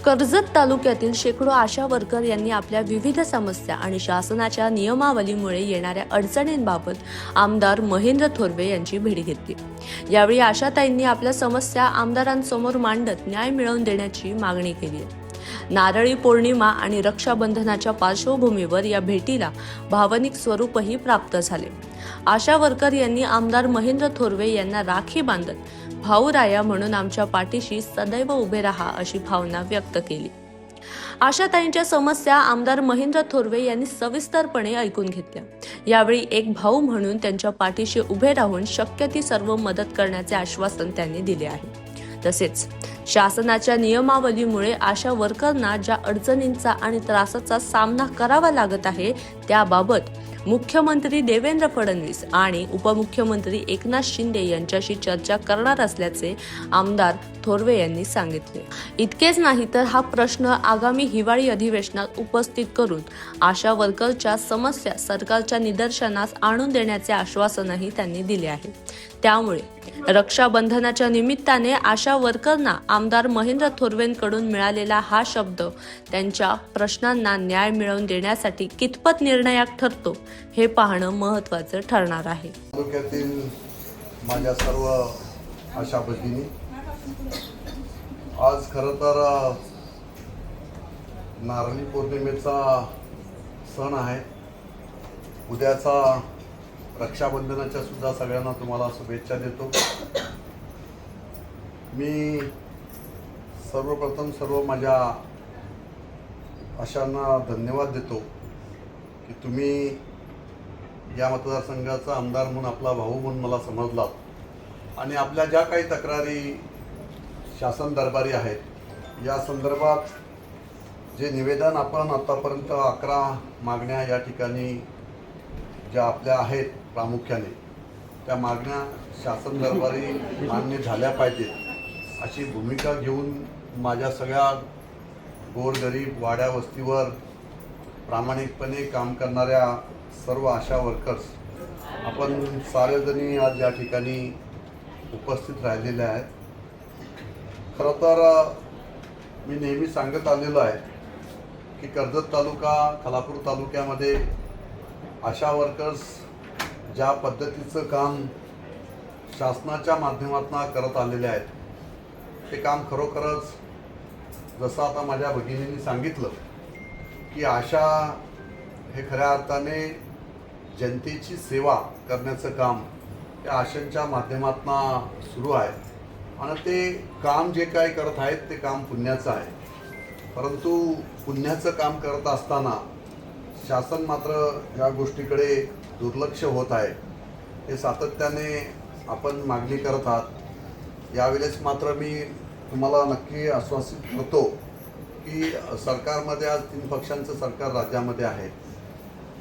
कर्जत तालुक्यातील शेकडो आशा वर्कर यांनी आपल्या विविध समस्या आणि शासनाच्या नियमावलीमुळे येणाऱ्या अडचणींबाबत आमदार महेंद्र थोरवे यांची भेट घेतली। यावेळी आशाताईंनी आपल्या समस्या आमदारांसमोर मांडत न्याय मिळवून देण्याची मागणी केली आहे। नारळी पौर्णिमा आणि रक्षाबंधनाच्या पार्श्वभूमीवर या भेटीला भावनिक स्वरूपही प्राप्त झाले। आशा वर्कर यांनी आमदार महेंद्र थोरवे यांना राखी बांधत भाऊराया म्हणून आमच्या पाठीशी सदैव उभे राहा अशी भावना व्यक्त केली। आशाताईंच्या समस्या आमदार महेंद्र थोरवे यांनी सविस्तरपणे ऐकून घेतल्या। यावेळी एक भाऊ म्हणून त्यांच्या पाठीशी उभे राहून शक्य ती सर्व मदत करण्याचे आश्वासन त्यांनी दिले आहे। तसेच शासनाच्या नियमावलीमुळे आशा वर्करना ज्या अडचणींचा आणि त्रासाचा सामना करावा लागत आहे त्याबाबत मुख्यमंत्री देवेंद्र फडणवीस आणि उपमुख्यमंत्री एकनाथ शिंदे यांच्याशी चर्चा करणार असल्याचे आमदार थोरवे यांनी सांगितले। इतकेच नाही तर हा प्रश्न आगामी हिवाळी अधिवेशनात उपस्थित करून आशा वर्करच्या समस्या सरकारच्या निदर्शनास आणून देण्याचे आश्वासनही त्यांनी दिले आहे। त्यामुळे रक्षाबंधनाच्या निमित्ताने आशा वर्करना आमदार महेंद्र थोरवेंकडून मिळालेला हा शब्द त्यांच्या प्रश्नांना न्याय मिळवून देण्यासाठी कितपत निर्णायक ठरतो हे पाहणं महत्त्वाचं ठरणार आहे। तालुक्यातील माझ्या सर्व आशा भगिनी, आज खरं तर नारळी पौर्णिमेचा सण आहे। उद्याचा रक्षाबंधनाच्या सुद्धा सगळ्यांना तुम्हाला शुभेच्छा देतो। मी सर्वप्रथम सर्व माझ्या आशांना धन्यवाद देतो की तुम्ही या मतदारसंघाचा आमदार म्हणून, आपला भाऊ म्हणून मला समजलात आणि आपल्या ज्या काही तक्रारी शासन दरबारी आहेत या संदर्भात जे निवेदन आपण आतापर्यंत 11 मागण्या या ठिकाणी ज्या आपल्या आहेत प्रामुख्याने, त्या मागण्या शासन दरबारी मान्य झाल्या पाहिजेत अशी भूमिका घेऊन माझ्या सगळ्या गोरगरीब वाड्या वस्तीवर प्रामाणिकपणे काम करणाऱ्या सर्व आशा वर्कर्स आपण सारेजणी आज या ठिकाणी उपस्थित राहिलेले आहेत। खरं तर मी नेहमी सांगत आलेलो आहे की कर्जत तालुका, खालापूर तालुक्यामध्ये आशा वर्कर्स ज्या पद्धतीचं काम शासनाच्या माध्यमातून करत आलेले आहेत ते काम खरोखरच, जसं आता माझ्या भगिनींनी सांगितलं की आशा हे खऱ्या अर्थाने जनतेची सेवा करण्याचं काम या आशांच्या माध्यमातून सुरू आहे आणि ते काम जे काय करत आहेत ते काम पुण्याचं आहे। परंतु पुण्याचं काम करत असताना शासन मात्र या गोष्टीकडे दुर्लक्ष होत आहे। हे सातत्याने आपण मागणी करत आहात। यावेळेस मात्र मी तुम्हाला नक्की आश्वासित करतो की सरकारमध्ये आज 3 पक्षांचं सरकार राज्यामध्ये आहे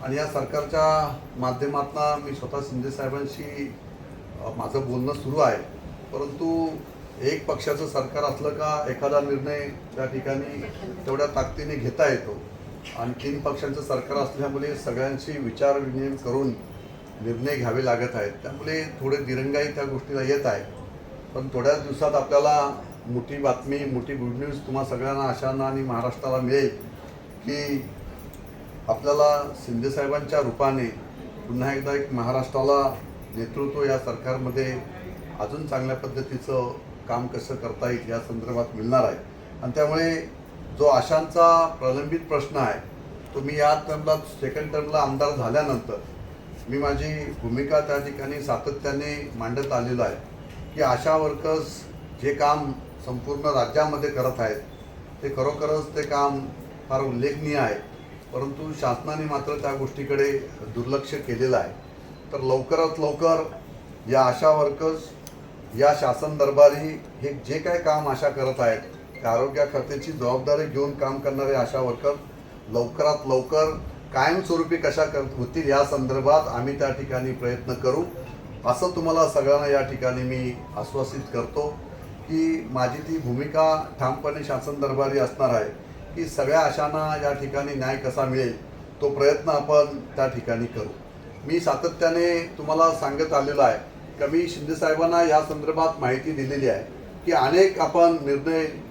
आणि या सरकारच्या माध्यमातून मी स्वतः शिंदे साहेबांशी माझं बोलणं सुरू आहे। परंतु एक पक्षाचं सरकार असलं का एखादा निर्णय त्या ठिकाणी तेवढ्या ताकदीने घेता येतो आणि 3 पक्षांचं सरकार असल्यामुळे सगळ्यांशी विचार विनिमय करून निर्णय घ्यावे लागत आहेत। त्यामुळे थोडे दिरंगाई त्या गोष्टीला येत आहे। पण थोड्याच दिवसात आपल्याला मोठी बातमी, मोठी गुड न्यूज तुम्हा सगळ्यांना, आशांना आणि महाराष्ट्राला मिळेल की आपल्याला शिंदे साहेबांच्या रूपाने पुन्हा एकदा एक महाराष्ट्राला नेतृत्व या सरकारमध्ये अजून चांगल्या पद्धतीचं काम कसं करता येईल या संदर्भात मिळणार आहे। आणि त्यामुळे जो आशांचा प्रलंबित प्रश्न आहे तो मी या टर्मला, सेकंड टर्मला आमदार झाल्यानंतर मी माझी भूमिका त्या ठिकाणी सातत्याने मांडत आलेलो आहे की आशा वर्कर्स जे काम संपूर्ण राज्यामध्ये करत आहेत ते खरोखरच ते काम फार उल्लेखनीय आहे। परंतु शासनाने मात्र त्या गोष्टीकडे दुर्लक्ष केलेलं आहे। तर लवकरात लवकर या आशा वर्कर्स या शासन दरबारी हे जे काय काम आशा करत आहेत त्या आरोग्य खात्याची जबाबदारी घेऊन काम करणारे आशा वर्कर लवकरात लवकर कायमस्वरूपी कशा होतील या संदर्भात आम्ही त्या ठिकाणी प्रयत्न करू असं तुम्हाला सगळ्यांना या ठिकाणी मी आश्वासित करतो की माझी ती भूमिका ठामपणे शासन दरबारी असणार आहे की सगळ्या आशांना या ठिकाणी न्याय कसा मिळेल तो प्रयत्न आपण त्या ठिकाणी करू। मी सातत्याने तुम्हाला सांगत आलेलो आहे की मी शिंदे साहेबांना या संदर्भात माहिती दिलेली आहे की अनेक आपण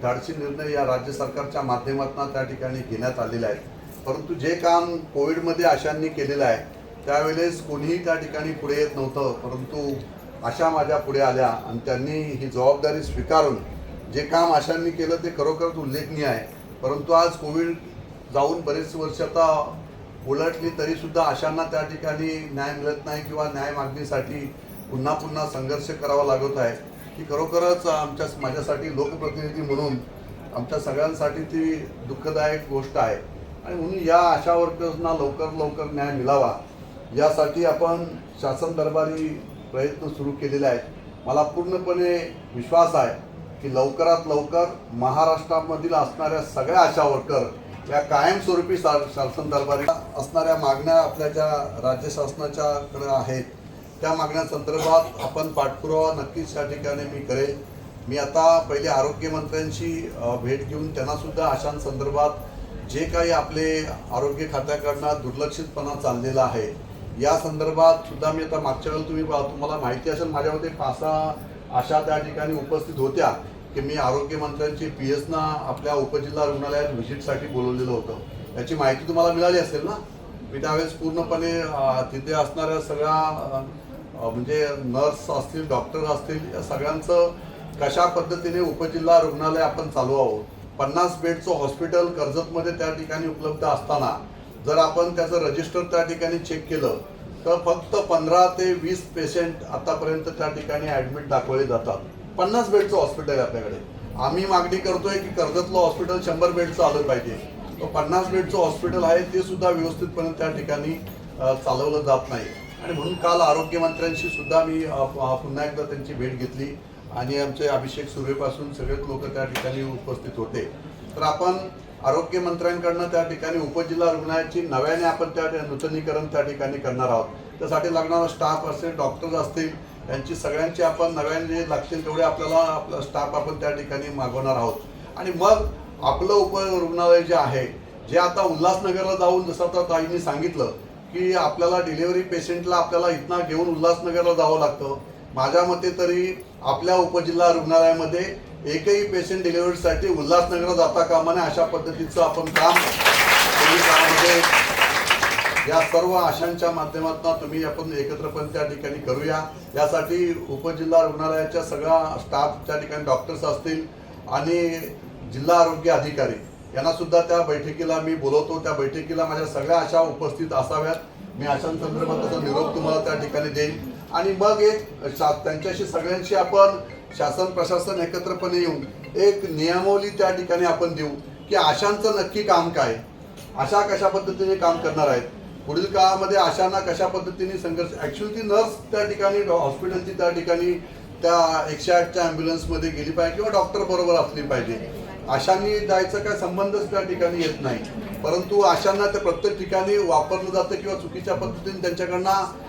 धाडसी निर्णय या राज्य सरकारच्या माध्यमातून त्या ठिकाणी घेण्यात आलेले आहेत, परंतु जे काम कोविडमध्ये आशांनी केलेलं आहे त्यावेळेस कोणीही त्या ठिकाणी पुढे येत नव्हतं, परंतु आशा माझ्या पुढे आल्या आणि त्यांनी ही जबाबदारी स्वीकारून जे काम आशांनी केलं ते खरोखरच उल्लेखनीय आहे. परंतु आज कोविड जाऊन बरेच वर्ष आता उलटली तरीसुद्धा आशांना त्या ठिकाणी न्याय मिळत नाही किंवा न्याय मागणीसाठी पुन्हा पुन्हा संघर्ष करावा लागत आहे. ही खरोखरच माझ्यासाठी लोकप्रतिनिधी म्हणून आमच्या सगळ्यांसाठी ती दुःखदायक गोष्ट आहे आणि म्हणून या आशा वर्कर्सना लवकर न्याय मिळावा यासाठी आपण शासन दरबारी प्रयत्न सुरू केलेले आहेत. मला पूर्णपणे विश्वास आहे की लवकरात लवकर महाराष्ट्रामधील असणाऱ्या सगळ्या आशा वर्कर या कायमस्वरूपी शासन दरबारी असणाऱ्या मागण्या आपल्या ज्या राज्य शासनाच्याकडे आहेत त्या मागण्यासंदर्भात आपण पाठपुरावा नक्कीच या ठिकाणी मी करेल. मी आता पहिले आरोग्यमंत्र्यांची भेट घेऊन त्यांनासुद्धा अशांसंदर्भात जे काही आपले आरोग्य खात्याकडनं दुर्लक्षितपणा चाललेला आहे या संदर्भात सुद्धा मी आता मागच्या वेळेला तुम्हाला माहिती असेल माझ्यामध्ये 5-6 आशा त्या ठिकाणी उपस्थित होत्या की मी आरोग्यमंत्र्यांची PS ना आपल्या उपजिल्हा रुग्णालयात व्हिजिटसाठी बोलवलेलं होतं. याची माहिती तुम्हाला मिळाली असेल ना. मी त्यावेळेस पूर्णपणे तिथे असणाऱ्या सगळ्या म्हणजे नर्स असतील, डॉक्टर असतील, या सगळ्यांचं कशा पद्धतीने उपजिल्हा रुग्णालय आपण चालवावं. 50 बेडचं हॉस्पिटल कर्जतमध्ये त्या ठिकाणी उपलब्ध असताना जर आपण त्याचं रजिस्टर त्या ठिकाणी चेक केलं तर फक्त 15 ते 20 पेशंट आतापर्यंत त्या ठिकाणी ॲडमिट दाखवले जातात. 50 बेडचं हॉस्पिटल आहे आपल्याकडे. आम्ही मागणी करतोय की कर्जतलं हॉस्पिटल 100 बेडचं आलं पाहिजे. 50 बेडचं हॉस्पिटल आहे ते सुद्धा व्यवस्थितपणे त्या ठिकाणी चालवलं जात नाही आणि म्हणून काल आरोग्यमंत्र्यांशी सुद्धा मी पुन्हा एकदा त्यांची भेट घेतली आणि आमचे अभिषेक सुर्वेपासून सगळेच लोक त्या ठिकाणी उपस्थित होते. तर आपण आरोग्यमंत्र्यांकडनं त्या ठिकाणी उपजिल्हा रुग्णालयाची नव्याने आपण त्या नूतनीकरण त्या ठिकाणी करणार आहोत. त्यासाठी लागणारा स्टाफ असेल, डॉक्टर्स असतील, यांची सगळ्यांची आपण नव्याने जे लागतील तेवढे आपला स्टाफ आपण त्या ठिकाणी मागवणार आहोत आणि मग आपलं रुग्णालय जे आहे जे आता उल्हासनगरला जाऊन जसं आता ताईंनी सांगितलं की आपल्याला डिलिव्हरी पेशंटला आपल्याला इथनं घेऊन उल्हासनगरला जावं लागतं. माझ्या मते तरी आपल्या उपजिल्हा रुग्णालयामध्ये एकही पेशंट डिलिव्हरीसाठी उल्हासनगरला जाता कामा नये अशा पद्धतीचं आपण काम काळामध्ये या सर्व आशांच्या माध्यमातून आपण एकत्रपणे त्या ठिकाणी करूया. यासाठी उपजिल्हा रुग्णालयाच्या सगळा स्टाफ त्या ठिकाणी डॉक्टर्स असतील आणि जिल्हा आरोग्य अधिकारी यांना सुद्धा त्या बैठकीला मी बोलवतो. त्या बैठकीला माझ्या सगळ्या आशा उपस्थित असाव्यात. मी आशांसंदर्भात त्याचा निरोप तुम्हाला त्या ठिकाणी देईन आणि मग त्यांच्याशी सगळ्यांशी आपण शासन प्रशासन एकत्रपणे येऊन एक नियमावली त्या ठिकाणी आपण देऊ की आशांचं नक्की काम काय, आशा कशा पद्धतीने काम करणार आहेत, पुढील काळामध्ये आशांना कशा पद्धतीने संघर्ष. ॲक्च्युअली ती नर्स त्या ठिकाणी हॉस्पिटलची त्या ठिकाणी त्या 108च्या ॲम्ब्युलन्समध्ये गेली पाहिजे किंवा डॉक्टर बरोबर असली पाहिजे. आशांनी जायचं काय संबंधच त्या ठिकाणी येत नाही, परंतु आशांना त्या प्रत्येक ठिकाणी वापरलं जातं किंवा चुकीच्या पद्धतीने त्यांच्याकडनं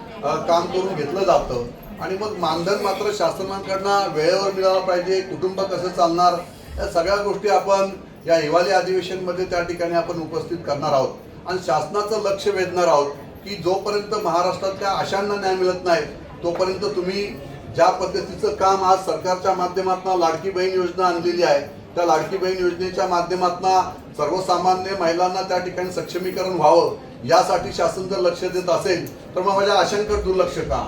काम करून घेतलं जातं आणि मग मानधन मात्र शासनाकडनं वेळेवर मिळालं पाहिजे. कुटुंब कसं चालणार या सगळ्या गोष्टी आपण या हिवाळी अधिवेशनमध्ये त्या ठिकाणी आपण उपस्थित करणार आहोत आणि शासनाचं लक्ष वेधणार आहोत की जोपर्यंत महाराष्ट्रातल्या आशांना न्याय मिळत नाही तोपर्यंत तुम्ही ज्या पद्धतीचं काम आज सरकारच्या माध्यमातून लाडकी बहीण योजना आणलेली आहे त्या लाडकी बहीण योजनेच्या माध्यमातून सर्वसामान्य महिलांना त्या ठिकाणी सक्षमीकरण व्हावं यासाठी शासन जर लक्ष देत असेल तर मग माझ्या आशांकडे दुर्लक्ष का.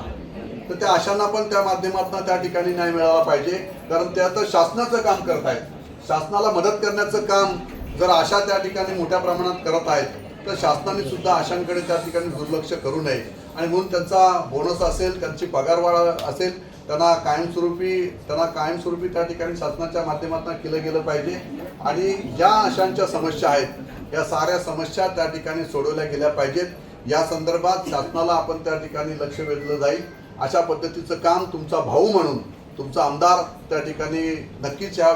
तर त्या आशांना पण त्या माध्यमातून त्या ठिकाणी न्याय मिळाला पाहिजे कारण त्या तर शासनाचं काम करत आहेत. शासनाला मदत करण्याचं काम जर आशा त्या ठिकाणी मोठ्या प्रमाणात करत आहेत तर शासनाने सुद्धा आशांकडे त्या ठिकाणी दुर्लक्ष करू नये आणि म्हणून त्यांचा बोनस असेल, त्यांची पगारवाढ असेल, त्यांना कायमस्वरूपी त्या ठिकाणी शासनाच्या माध्यमातून केलं गेलं पाहिजे आणि ज्या आशांच्या समस्या आहेत या साऱ्या समस्या त्या ठिकाणी सोडवल्या गेल्या पाहिजेत. या संदर्भात शासनाला आपण त्या ठिकाणी लक्ष वेधलं जाईल. अशा पद्धतीचं काम तुमचा भाऊ म्हणून तुमचा आमदार त्या ठिकाणी नक्कीच या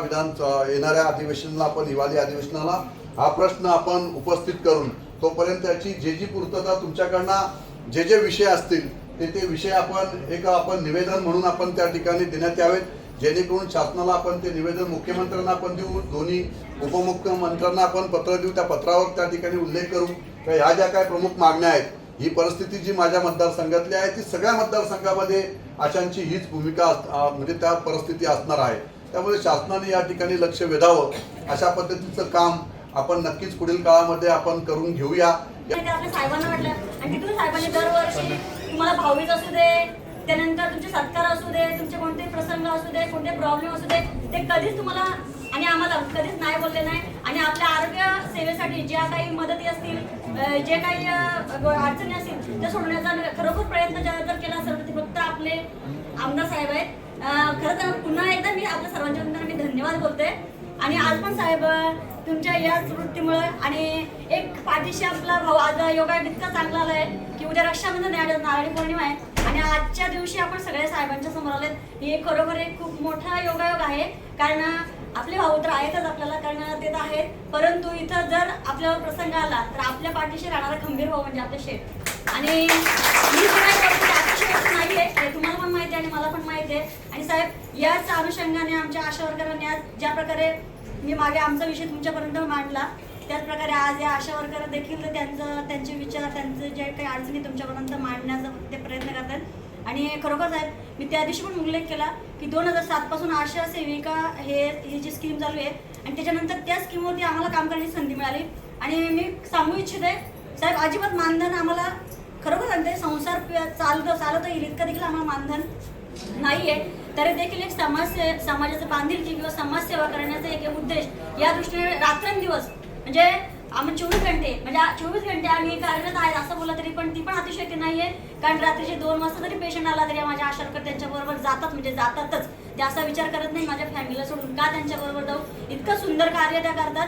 येणाऱ्या अधिवेशनाला आपण हिवाळी अधिवेशनाला हा प्रश्न आपण उपस्थित करून तोपर्यंत त्याची जी पूर्तता तुमच्याकडनं जे विषय असतील ते विषय आपण निवेदन म्हणून आपण त्या ठिकाणी देण्यात यावेत जेणेकरून शासनाला आपण ते निवेदन मुख्यमंत्र्यांना आपण देऊ, दोन्ही उपमुख्यमंत्र्यांना आपण पत्र देऊ. त्या पत्रावर त्या ठिकाणी उल्लेख करू की ह्या ज्या काय प्रमुख मागण्या आहेत ही परिस्थिती जी माझ्या मतदारसंघातली आहे ती सगळ्या मतदारसंघामध्ये आशांची हीच भूमिका म्हणजे त्या परिस्थिती असणार आहे. त्यामुळे शासनाने या ठिकाणी लक्ष वेधावं, अशा पद्धतीचं काम आपण नक्कीच पुढील काळामध्ये आपण करून घेऊया. ते आपल्या साहेबांना वाटलं आणि तिथून साहेबांनी दरवर्षी तुम्हाला भाऊबीज असू दे, त्यानंतर तुमचे सत्कार असू दे, तुमचे कोणतेही प्रसंग असू दे, कोणते प्रॉब्लेम असू दे, ते कधीच तुम्हाला आणि आम्हाला कधीच नाही बोलले नाही. आणि आपल्या आरोग्य सेवेसाठी ज्या काही मदती असतील, जे काही अडचणी असतील त्या सोडवण्याचा खरोखर प्रयत्न जर केला असेल तर ते फक्त आपले आमदार साहेब आहेत. खरं तर पुन्हा एकदा मी आपल्या सर्वांच्या वतीने मी धन्यवाद बोलते. आणि आज पण साहेब तुमच्या याच वृत्तीमुळे आणि एक पाठीशी आपला भाऊ आज योगा इतका चांगला आलाय की उद्या रक्षाबंधन आहे, नारळी पौर्णिमा आहे आणि आजच्या दिवशी आपण सगळ्या साहेबांच्या समोर आलेत. हे खरोखर एक खूप मोठा योगायोग आहे. कारण आपले भाऊ तर आहेतच आपल्याला, कारण ते तर आहेत, परंतु इथं जर आपल्यावर प्रसंग आला तर आपल्या पाठीशी राहणारा खंबीर भाऊ म्हणजे आपले शेठ. आणि मी अतिशय नाहीये, हे तुम्हाला पण माहिती आहे आणि मला पण माहिती आहे. आणि साहेब याच अनुषंगाने आमच्या आशा वर्करांनी आज ज्या प्रकारे मी मागे आमचा विषय तुमच्यापर्यंत मांडला, त्याच प्रकारे आज या आशा वर्कर देखील त्यांचे विचार, त्यांचे जे काही अडचणी तुमच्यापर्यंत मांडण्याचा ते प्रयत्न करतात. आणि खरोखर साहेब मी त्या दिवशी पण उल्लेख केला की 2007 पासून आशा सेविका ही जी स्कीम चालू आहे आणि त्याच्यानंतर त्या स्कीमवरती आम्हाला काम करण्याची संधी मिळाली. आणि मी सांगू इच्छिते साहेब, अजिबात मानधन आम्हाला खरोखर सांगते संसार चालत येईल इतकं देखील आम्हाला मानधन नाही आहे. तरी देखील एक समाजाचं बांधिलकी किंवा समाजसेवा करण्याचा एक उद्देश या दृष्टीने रात्रंदिवस म्हणजे आम्ही 24 घंटे म्हणजे 24 घंटे आम्ही कार्यरत आहेत असं बोललं तरी पण ती पण अतिशयोक्ती नाही आहे. कारण रात्रीचे 2 वाजता जरी पेशंट आला तरी माझ्या आशा वर्कर त्यांच्याबरोबर जातात, म्हणजे जातातच. ते असा विचार करत नाही माझ्या फॅमिलीला सोडून का त्यांच्याबरोबर जाऊ. इतकं सुंदर कार्य त्या करतात.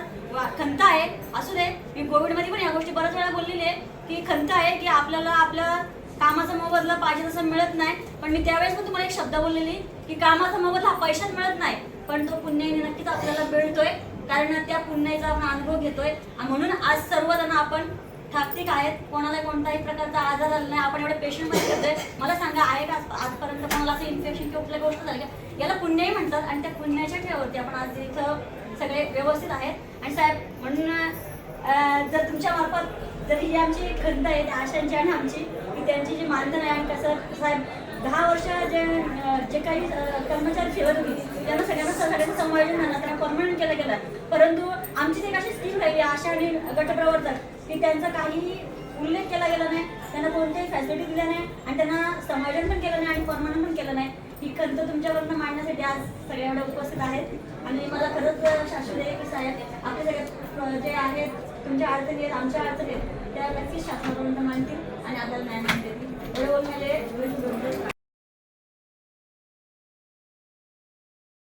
खंत आहे असू दे, मी कोविडमध्ये पण या गोष्टी बऱ्याच वेळा बोललेली आहे की खंत आहे की आपल्याला आपल्या कामाचा मोबदला पाहिजे तसं मिळत नाही. पण मी त्यावेळेस पण तुम्हाला एक शब्द बोललेली की कामाचा मोबदला हा पैशात मिळत नाही, पण तो पुण्याने नक्कीच आपल्याला मिळतोय. कारण त्या पुण्याचा आपण अनुभव घेतोय. म्हणून आज सर्वजण आपण ठाकठीक आहेत, कोणाला कोणताही प्रकारचा आजार झाला नाही. आपण एवढे पेशंटमध्ये घेतोय. मला सांगा आहे का आजपर्यंत कोणाला असं इन्फेक्शन किंवा कुठल्या गोष्ट झाली का? याला पुण्याही म्हणतात. आणि त्या पुण्याच्या ठेवावरती आपण आज इथं सगळे व्यवस्थित आहेत. आणि साहेब म्हणून जर तुमच्या मार्फत जर ही आमची खंत आहे त्या आशांची आणि आमची की त्यांची जी मानधन आहे आणि कसं साहेब 10 वर्ष जे काही कर्मचारी ठेवत होती त्यांना सगळ्यांचं समायोजन झालं, त्यांना परमनंट केलं गेलं. परंतु आमची एक अशी स्कीम राहिली आशा आणि गटप्रवर्तक की त्यांचा काही उल्लेख केला गेला नाही, त्यांना कोणत्याही फॅसिलिटी दिल्या नाही आणि त्यांना समायोजन पण केलं नाही आणि परमनंट पण केलं नाही. ही खंत तुमच्यावरनं मांडण्यासाठी आज सगळे एवढे उपस्थित आहेत. आणि मला खरंच शाश्वत आहे की साहेब आपले सगळे जे आहेत तुमच्या अडचणी आहेत, आमच्या अडचणी आहेत, त्या नक्कीच शासनापर्यंत मांडतील आणि आपल्याला न्याय मिळतील. एवढे बोलण्याचे